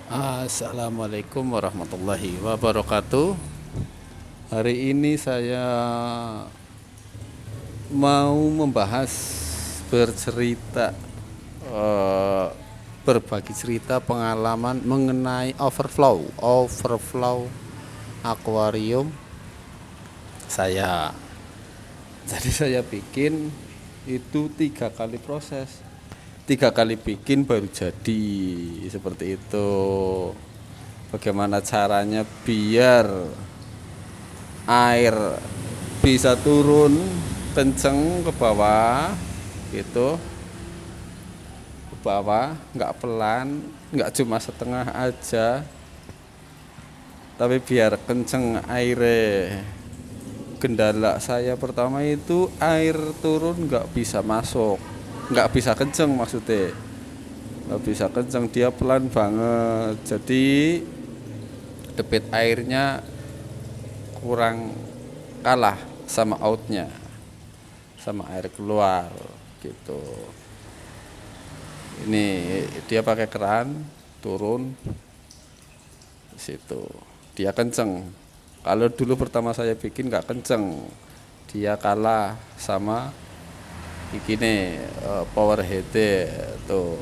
Assalamualaikum warahmatullahi wabarakatuh. Hari ini saya mau membahas bercerita, eh, berbagi cerita pengalaman mengenai overflow akuarium saya. Jadi saya bikin itu 3 kali proses, 3 kali bikin baru jadi seperti itu. Bagaimana caranya biar air bisa turun kenceng ke bawah gitu, ke bawah, nggak pelan, nggak cuma setengah aja, tapi biar kenceng airnya. Kendala saya pertama itu air turun nggak bisa masuk, nggak bisa kenceng, maksudnya nggak bisa kenceng, dia pelan banget, jadi debit airnya kurang, kalah sama outnya, sama air keluar gitu. Ini dia pakai keran turun di situ, dia kenceng. Kalau dulu pertama saya bikin nggak kenceng, dia kalah sama begini, power head tuh,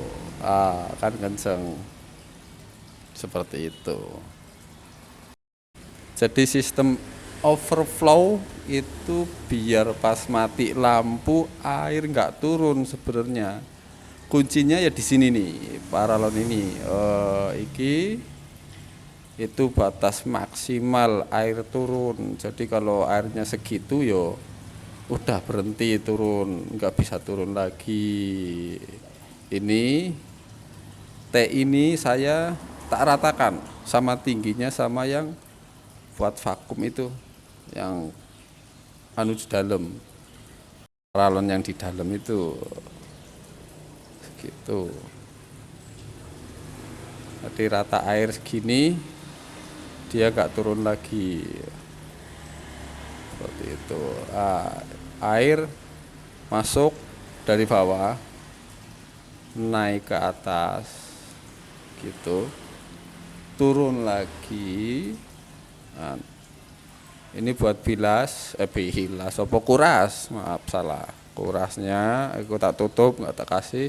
kan kenceng seperti itu. Jadi sistem overflow itu biar pas mati lampu air nggak turun sebenarnya. Kuncinya ya di sini nih, paralon ini. Iki itu batas maksimal air turun. Jadi kalau airnya segitu yo udah berhenti turun, nggak bisa turun lagi. Ini T ini saya tak ratakan sama tingginya sama yang buat vakum itu, yang anu di dalam, paralon yang di dalam itu gitu. Jadi rata air segini dia nggak turun lagi seperti itu. Air masuk dari bawah naik ke atas gitu, turun lagi. Nah, ini buat bilas apa kuras, maaf salah, kurasnya aku tak tutup, nggak tak kasih,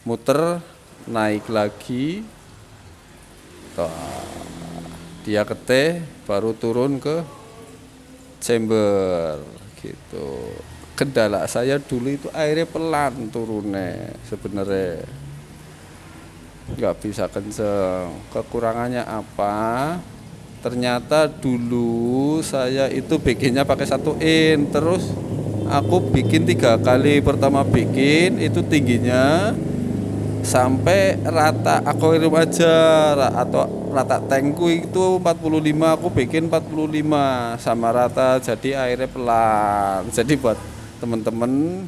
muter naik lagi. Tuh, dia kete baru turun ke chamber gitu. Kendala saya dulu itu airnya pelan turunnya, sebenarnya nggak bisa kenceng. Kekurangannya apa? Ternyata dulu saya itu bikinnya pakai 1 in, terus aku bikin 3 kali. Pertama bikin itu tingginya sampai rata akuarium aja, atau rata tankku itu 45, aku bikin 45 sama rata, jadi airnya pelan. Jadi buat temen-temen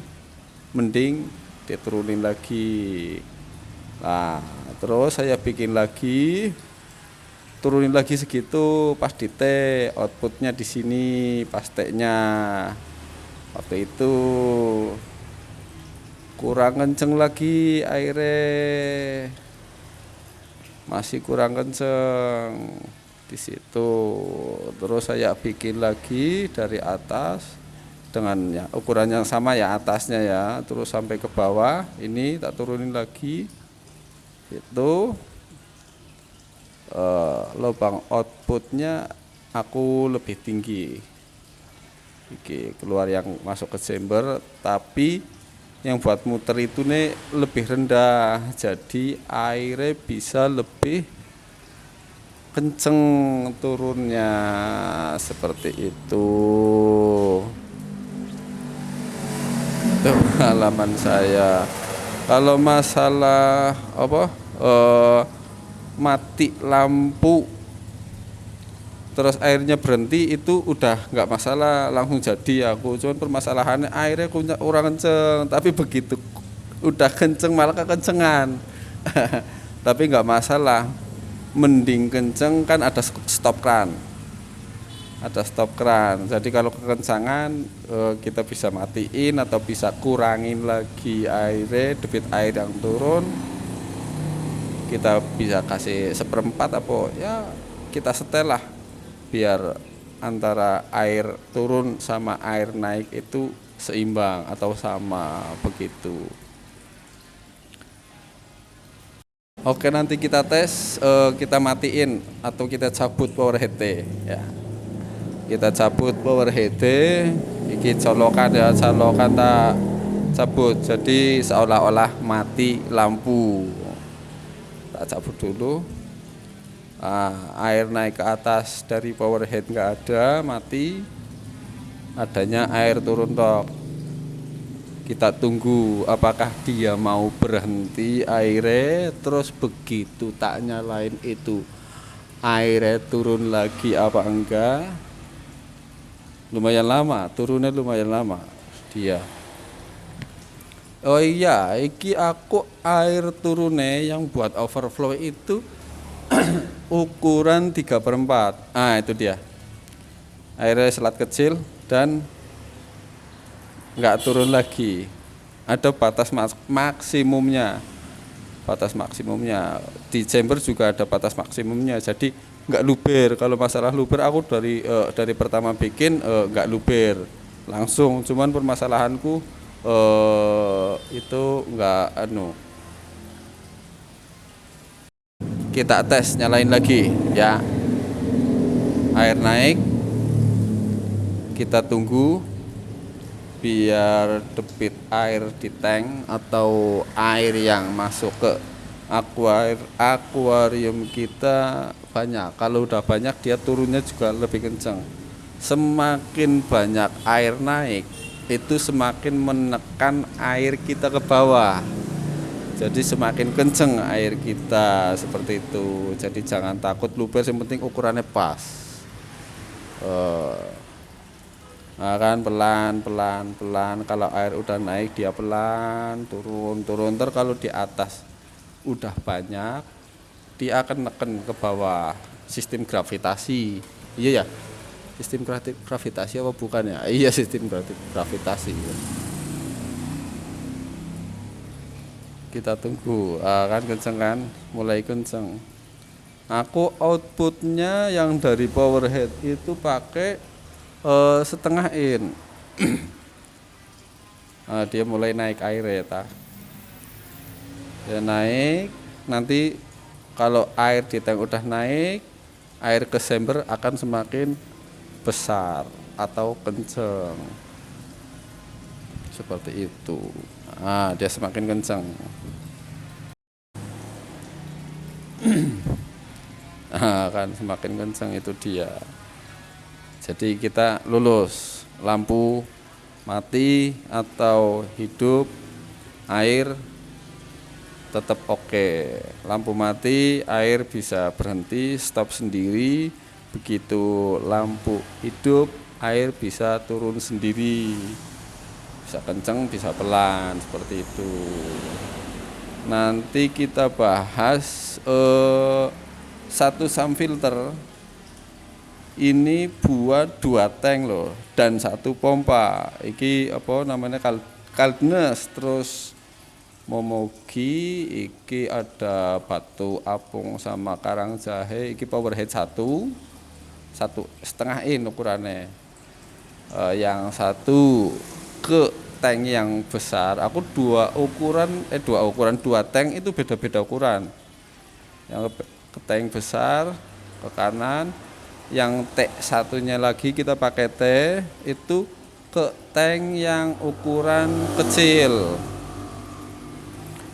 mending diturunin lagi. Nah, terus saya bikin lagi, turunin lagi segitu, pas di T outputnya di sini pas T-nya. Waktu itu kurang kenceng lagi airnya, masih kurang kenceng di situ. Terus saya bikin lagi dari atas dengan ya, ukuran yang sama ya atasnya ya, terus sampai ke bawah ini tak turunin lagi itu. Lubang outputnya aku lebih tinggi, keluar yang masuk ke chamber, tapi yang buat muter itu nih lebih rendah, jadi airnya bisa lebih kenceng turunnya seperti itu. Itu pengalaman saya. Kalau masalah apa, mati lampu terus airnya berhenti itu udah nggak masalah, langsung jadi aku. Cuman permasalahannya airnya kurang kenceng, tapi begitu udah kenceng malah kekencengan. Tapi nggak masalah, mending kenceng kan ada stop kran, jadi kalau kekencangan kita bisa matiin atau bisa kurangin lagi airnya, debit air yang turun kita bisa kasih seperempat apa ya, kita setel lah biar antara air turun sama air naik itu seimbang atau sama begitu. Oke, nanti kita tes, kita matiin atau kita cabut power head ya. Kita cabut power head, iki colokan ya, colokan tak cabut, jadi seolah-olah mati lampu. Tak cabut dulu. Air naik ke atas dari power head nggak ada, mati. Adanya air turun tok. Kita tunggu apakah dia mau berhenti airnya, terus begitu tak nyalain itu airnya turun lagi apa enggak. Lumayan lama, turunnya lumayan lama dia. Oh iya, iki aku air turunnya yang buat overflow itu ukuran 3/4. Itu dia. Airnya selat kecil dan nggak turun lagi. Ada batas maksimumnya. Batas maksimumnya. Di chamber juga ada batas maksimumnya. Jadi nggak luber. Kalau masalah luber aku dari pertama bikin nggak luber langsung. Cuman permasalahanku itu nggak kita tes nyalain lagi ya. Air naik, kita tunggu biar debit air di tank atau air yang masuk ke akuarium kita banyak. Kalau udah banyak dia turunnya juga lebih kencang. Semakin banyak air naik itu semakin menekan air kita ke bawah. Jadi semakin kenceng air kita seperti itu. Jadi jangan takut luber, yang penting ukurannya pas. Kan pelan. Kalau air udah naik dia pelan turun. Ntar kalau di atas udah banyak dia akan neken ke bawah. Sistem gravitasi. Iya ya. Sistem gravitasi apa bukan ya? Iya, sistem gravitasi. Kita tunggu. Kan kenceng kan? Mulai kenceng. Aku outputnya yang dari power head itu pakai setengah in. Dia mulai naik air ya. Dia naik, nanti kalau air di tank udah naik, air ke chamber akan semakin besar atau kenceng. Seperti itu. Dia semakin kenceng. Kan semakin kenceng itu dia. Jadi kita lulus, lampu mati atau hidup, air tetap oke. Lampu mati, air bisa berhenti, stop sendiri. Begitu lampu hidup, air bisa turun sendiri. Bisa kenceng, bisa pelan, seperti itu. Nanti kita bahas satu sump filter ini buat 2 tank loh dan 1 pompa. Iki apa namanya Caldness, terus Momogi, iki ada batu apung sama karang jahe. Iki power head 1,5 in ukurannya. Yang satu ke tank yang besar. Aku dua ukuran 2 tank itu beda-beda ukuran. Yang ke tank besar ke kanan, yang T1-nya lagi kita pakai T itu ke tank yang ukuran kecil.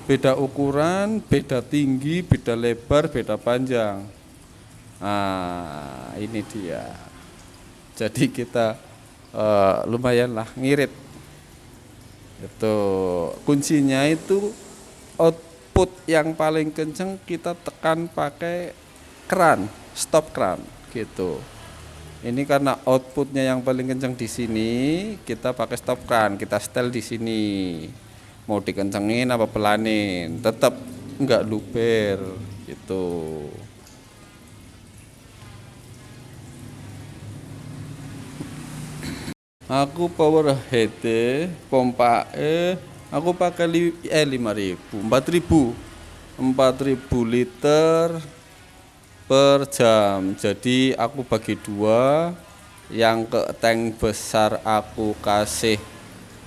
Beda ukuran, beda tinggi, beda lebar, beda panjang. Ini dia. Jadi kita lumayan lah ngirit. Itu kuncinya itu output yang paling kenceng kita tekan pakai keran, stop keran gitu. Ini karena outputnya yang paling kenceng di sini, kita pakai stop keran, kita setel di sini. Mau dikencengin apa pelanin, tetap enggak luber gitu. Aku power head pompa aku pakai 5.000, 4.000. 4.000 liter per jam. Jadi aku bagi dua, yang ke tank besar aku kasih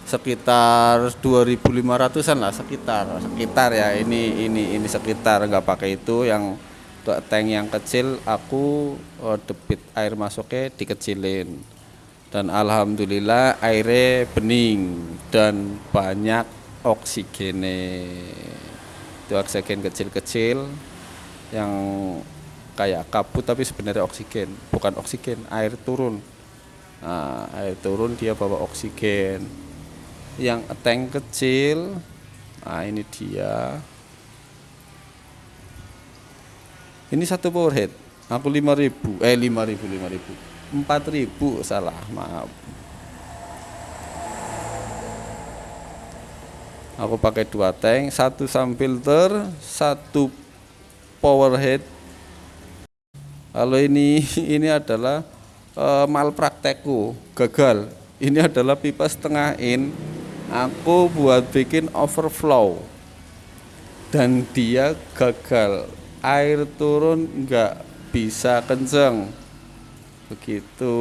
sekitar 2.500-an lah, sekitar ya, ini sekitar, nggak pakai itu. Yang ke tank yang kecil aku debit air masuknya dikecilin, dan alhamdulillah airnya bening dan banyak oksigennya. Itu oksigen kecil-kecil yang kayak kabut tapi sebenarnya oksigen, bukan oksigen, air turun. Nah, air turun dia bawa oksigen. Yang tank kecil, nah ini dia. Ini satu power head aku 5.000, 4.000, salah, maaf. Aku pakai dua tank, satu filter, satu power head. Kalau ini ini adalah malpraktekku, gagal. Ini adalah pipa setengah in, aku buat bikin overflow dan dia gagal. Air turun nggak bisa kenceng, begitu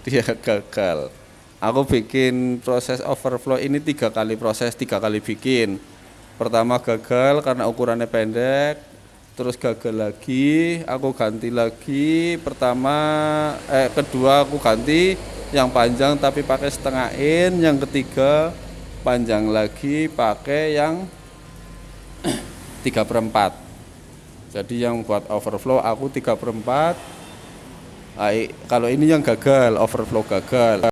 dia gagal. Aku bikin proses overflow ini 3 kali proses, 3 kali bikin. Pertama gagal karena ukurannya pendek, terus gagal lagi, aku ganti lagi. Kedua aku ganti yang panjang tapi pakai setengah in, yang ketiga panjang lagi pakai yang 3/4. Jadi yang buat overflow aku 3/4. Kalau ini yang gagal, overflow gagal.